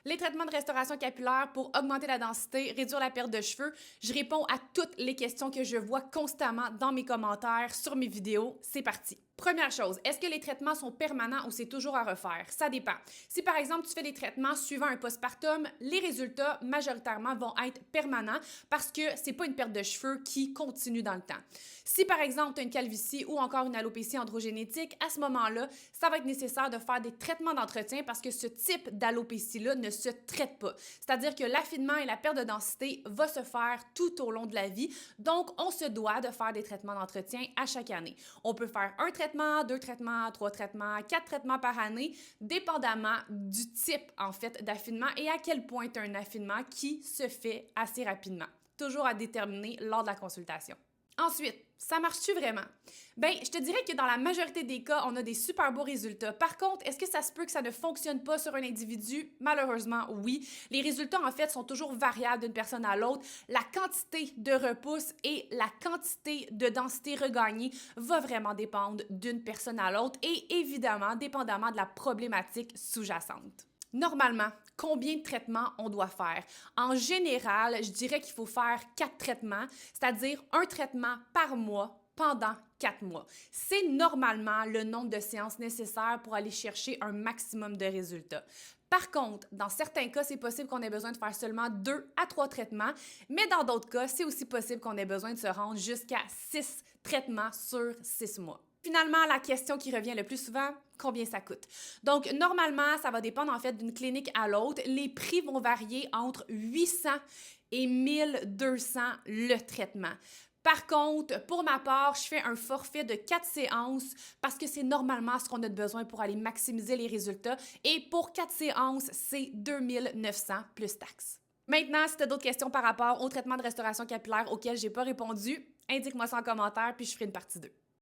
Les traitements de restauration capillaire pour augmenter la densité, réduire la perte de cheveux, je réponds à toutes les questions que je vois constamment dans mes commentaires, sur mes vidéos. C'est parti! Première chose, est-ce que les traitements sont permanents ou c'est toujours à refaire? Ça dépend. Si par exemple tu fais des traitements suivant un postpartum, les résultats majoritairement vont être permanents parce que c'est pas une perte de cheveux qui continue dans le temps. Si par exemple tu as une calvitie ou encore une alopécie androgénétique, à ce moment-là, ça va être nécessaire de faire des traitements d'entretien parce que ce type d'alopécie-là ne se traite pas. C'est-à-dire que l'affinement et la perte de densité va se faire tout au long de la vie. Donc, on se doit de faire des traitements d'entretien à chaque année. On peut faire un traitement, 2 traitements, 3 traitements, 4 traitements par année, dépendamment du type, en fait, d'affinement et à quel point tu as un affinement qui se fait assez rapidement. Toujours à déterminer lors de la consultation. Ensuite, ça marche-tu vraiment? Bien, je te dirais que dans la majorité des cas, on a des super beaux résultats. Par contre, est-ce que ça se peut que ça ne fonctionne pas sur un individu? Malheureusement, oui. Les résultats, en fait, sont toujours variables d'une personne à l'autre. La quantité de repousse et la quantité de densité regagnée va vraiment dépendre d'une personne à l'autre et évidemment, dépendamment de la problématique sous-jacente. Normalement, combien de traitements on doit faire? En général, je dirais qu'il faut faire 4 traitements, c'est-à-dire un traitement par mois pendant 4 mois. C'est normalement le nombre de séances nécessaires pour aller chercher un maximum de résultats. Par contre, dans certains cas, c'est possible qu'on ait besoin de faire seulement 2 à 3 traitements, mais dans d'autres cas, c'est aussi possible qu'on ait besoin de se rendre jusqu'à 6 traitements sur 6 mois. Finalement, la question qui revient le plus souvent, combien ça coûte? Donc, normalement, ça va dépendre en fait d'une clinique à l'autre. Les prix vont varier entre 800 et 1200 le traitement. Par contre, pour ma part, je fais un forfait de 4 séances parce que c'est normalement ce qu'on a besoin pour aller maximiser les résultats. Et pour 4 séances, c'est 2900 plus taxes. Maintenant, si tu as d'autres questions par rapport au traitement de restauration capillaire auquel je n'ai pas répondu, indique-moi ça en commentaire puis je ferai une partie 2.